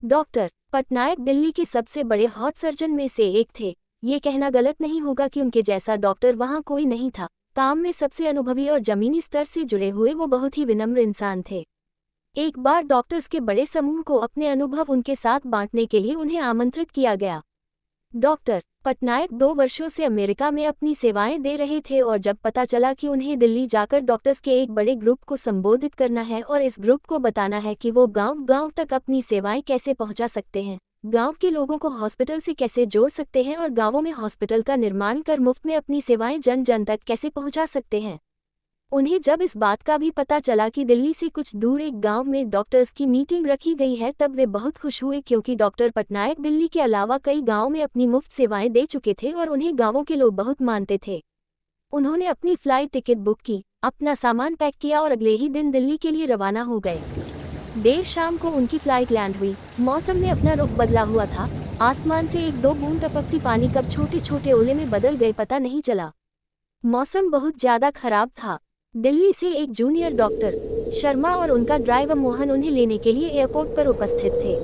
Doctor Patnaik Delhi के सबसे बड़े हार्ट सर्जन में से एक थे। ये कहना गलत नहीं होगा कि उनके जैसा डॉक्टर वहाँ कोई नहीं था। काम में सबसे अनुभवी और जमीनी स्तर से जुड़े हुए वो बहुत ही विनम्र इंसान थे। एक बार डॉक्टर्स के बड़े समूह को अपने अनुभव उनके साथ बांटने के लिए उन्हें आमंत्रित किया गया। डॉक्टर पटनायक 2 वर्षों से अमेरिका में अपनी सेवाएं दे रहे थे और जब पता चला कि उन्हें दिल्ली जाकर डॉक्टर्स के एक बड़े ग्रुप को संबोधित करना है और इस ग्रुप को बताना है कि वो गांव-गांव तक अपनी सेवाएं कैसे पहुंचा सकते हैं, गांव के लोगों को हॉस्पिटल से कैसे जोड़ सकते हैं और गांवों में हॉस्पिटल का निर्माण कर मुफ्त में अपनी सेवाएं जन जन तक कैसे पहुंचा सकते हैं। उन्हें जब इस बात का भी पता चला कि दिल्ली से कुछ दूर एक गांव में डॉक्टर्स की मीटिंग रखी गई है, तब वे बहुत खुश हुए क्योंकि डॉक्टर पटनायक दिल्ली के अलावा कई गांवों में अपनी मुफ्त सेवाएं दे चुके थे और उन्हें गांवों के लोग बहुत मानते थे। उन्होंने अपनी फ्लाइट टिकट बुक की, अपना सामान पैक किया और अगले ही दिन दिल्ली के लिए रवाना हो गए। देर शाम को उनकी फ्लाइट लैंड हुई। मौसम ने अपना रुख बदला हुआ था। आसमान से 1-2 बूंद टपकती पानी कब छोटे छोटे ओले में बदल गए पता नहीं चला। मौसम बहुत ज्यादा खराब था। दिल्ली से एक जूनियर डॉक्टर शर्मा और उनका ड्राइवर मोहन उन्हें लेने के लिए एयरपोर्ट पर उपस्थित थे।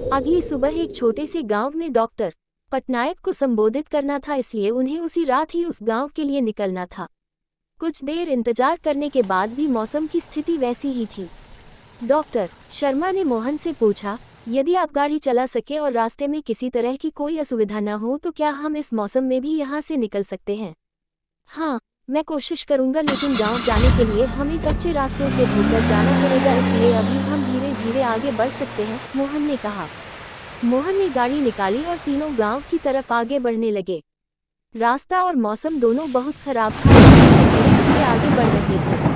अगली सुबह एक छोटे से गांव में डॉक्टर पटनायक को संबोधित करना था, इसलिए उन्हें उसी रात ही उस गांव के लिए निकलना था। कुछ देर इंतजार करने के बाद भी मौसम की स्थिति वैसी ही थी। डॉक्टर शर्मा ने मोहन से पूछा, यदि आप गाड़ी चला सके और रास्ते में किसी तरह की कोई असुविधा न हो तो क्या हम इस मौसम में भी यहाँ से निकल सकते हैं? हाँ, मैं कोशिश करूंगा, लेकिन गांव जाने के लिए हमें कच्चे रास्तों से होकर जाना पड़ेगा, इसलिए अभी हम धीरे धीरे आगे बढ़ सकते हैं, मोहन ने कहा। मोहन ने गाड़ी निकाली और तीनों गांव की तरफ आगे बढ़ने लगे। रास्ता और मौसम दोनों बहुत खराब था, धीरे धीरे आगे बढ़ रहे थे।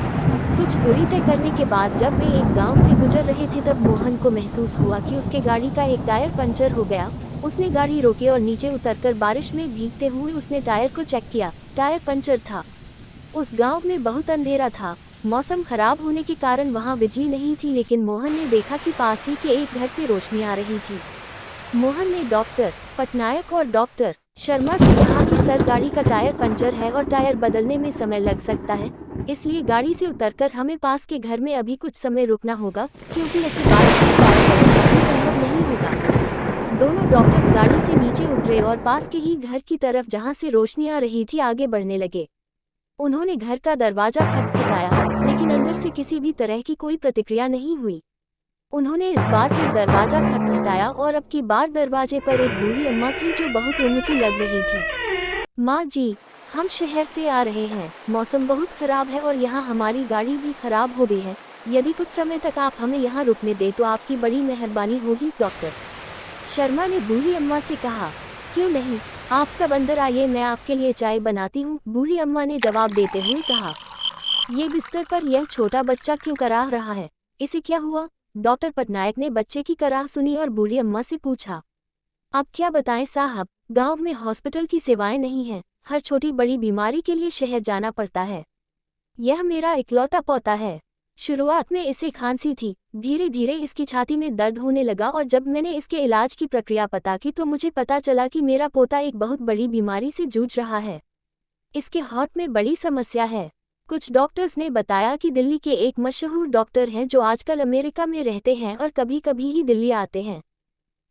कुछ दूरी तय करने के बाद जब वे एक गांव से गुजर रहे थे तब मोहन को महसूस हुआ कि उसके गाड़ी का एक टायर पंचर हो गया। उसने गाड़ी रोकी और नीचे उतरकर बारिश में भीगते हुए उसने टायर को चेक किया। टायर पंचर था। उस गांव में बहुत अंधेरा था। मौसम खराब होने के कारण वहां बिजली नहीं थी, लेकिन मोहन ने देखा कि पास ही के एक घर से रोशनी आ रही थी। मोहन ने डॉक्टर पटनायक और डॉक्टर शर्मा से कहा कि सर, गाड़ी का टायर पंचर है और टायर बदलने में समय लग सकता है, इसलिए गाड़ी से उतरकर हमें पास के घर में अभी कुछ समय रुकना होगा, क्योंकि ऐसे बारिश में टायर बदलना संभव नहीं होगा। दोनों डॉक्टर्स गाड़ी से नीचे उतरे और पास के ही घर की तरफ जहां से रोशनी आ रही थी आगे बढ़ने लगे। उन्होंने घर का दरवाजा खटखटाया, लेकिन अंदर से किसी भी तरह की कोई प्रतिक्रिया नहीं हुई। उन्होंने इस बार फिर दरवाजा खटखटाया और अब की बार दरवाजे पर एक बूढ़ी अम्मा थी जो बहुत उम्र की लग रही थी। माँ जी, हम शहर से आ रहे हैं, मौसम बहुत खराब है और यहाँ हमारी गाड़ी भी खराब हो गई है। यदि कुछ समय तक आप हमें यहाँ रुकने दें तो आपकी बड़ी मेहरबानी होगी। डॉक्टर शर्मा ने बूढ़ी अम्मा से कहा, क्यों नहीं, आप सब अंदर आइए, मैं आपके लिए चाय बनाती हूँ, बूढ़ी अम्मा ने जवाब देते हुए कहा। ये बिस्तर पर यह छोटा बच्चा क्यों कराह रहा है, इसे क्या हुआ? डॉक्टर पटनायक ने बच्चे की कराह सुनी और बूढ़ी अम्मा से पूछा। अब क्या बताएं साहब, गांव में हॉस्पिटल की सेवाएं नहीं हैं, हर छोटी बड़ी बीमारी के लिए शहर जाना पड़ता है। यह मेरा इकलौता पोता है। शुरुआत में इसे खांसी थी, धीरे धीरे इसकी छाती में दर्द होने लगा और जब मैंने इसके इलाज की प्रक्रिया पता की तो मुझे पता चला कि मेरा पोता एक बहुत बड़ी बीमारी से जूझ रहा है। इसके हार्ट में बड़ी समस्या है। कुछ डॉक्टर्स ने बताया कि दिल्ली के एक मशहूर डॉक्टर हैं जो आजकल अमेरिका में रहते हैं और कभी कभी ही दिल्ली आते हैं।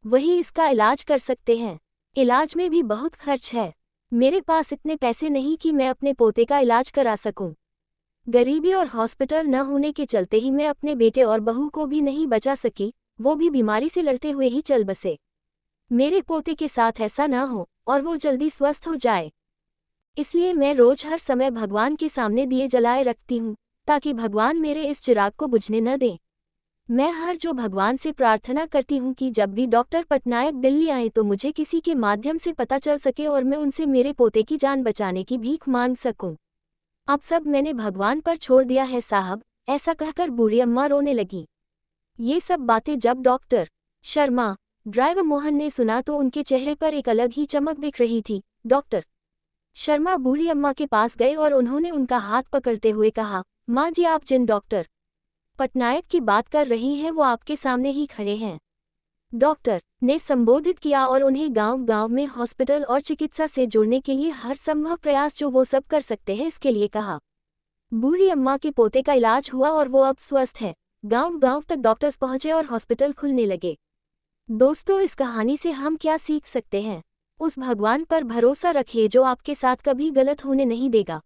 वही इसका इलाज कर सकते हैं। इलाज में भी बहुत खर्च है। मेरे पास इतने पैसे नहीं कि मैं अपने पोते का इलाज करा सकूं। गरीबी और हॉस्पिटल न होने के चलते ही मैं अपने बेटे और बहू को भी नहीं बचा सकी, वो भी बीमारी से लड़ते हुए ही चल बसे। मेरे पोते के साथ ऐसा ना हो और वो जल्दी स्वस्थ हो जाए, इसलिए मैं रोज हर समय भगवान के सामने दिए जलाए रखती हूँ, ताकि भगवान मेरे इस चिराग को बुझने न दें। मैं हर जो भगवान से प्रार्थना करती हूँ कि जब भी डॉक्टर पटनायक दिल्ली आए तो मुझे किसी के माध्यम से पता चल सके और मैं उनसे मेरे पोते की जान बचाने की भीख मांग सकूं। अब सब मैंने भगवान पर छोड़ दिया है साहब, ऐसा कहकर बूढ़ी अम्मा रोने लगी। ये सब बातें जब डॉक्टर शर्मा ड्राइवर मोहन ने सुना तो उनके चेहरे पर एक अलग ही चमक दिख रही थी। डॉक्टर शर्मा बूढ़ी अम्मा के पास गए और उन्होंने उनका हाथ पकड़ते हुए कहा, माँ जी, आप जिन डॉक्टर पटनायक की बात कर रही हैं वो आपके सामने ही खड़े हैं। डॉक्टर ने संबोधित किया और उन्हें गांव-गांव में हॉस्पिटल और चिकित्सा से जोड़ने के लिए हर संभव प्रयास जो वो सब कर सकते हैं इसके लिए कहा। बूढ़ी अम्मा के पोते का इलाज हुआ और वो अब स्वस्थ है। गांव-गांव तक डॉक्टर्स पहुंचे और हॉस्पिटल खुलने लगे। दोस्तों, इस कहानी से हम क्या सीख सकते हैं? उस भगवान पर भरोसा रखिए जो आपके साथ कभी गलत होने नहीं देगा।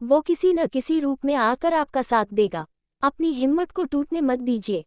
वो किसी न किसी रूप में आकर आपका साथ देगा। अपनी हिम्मत को टूटने मत दीजिए।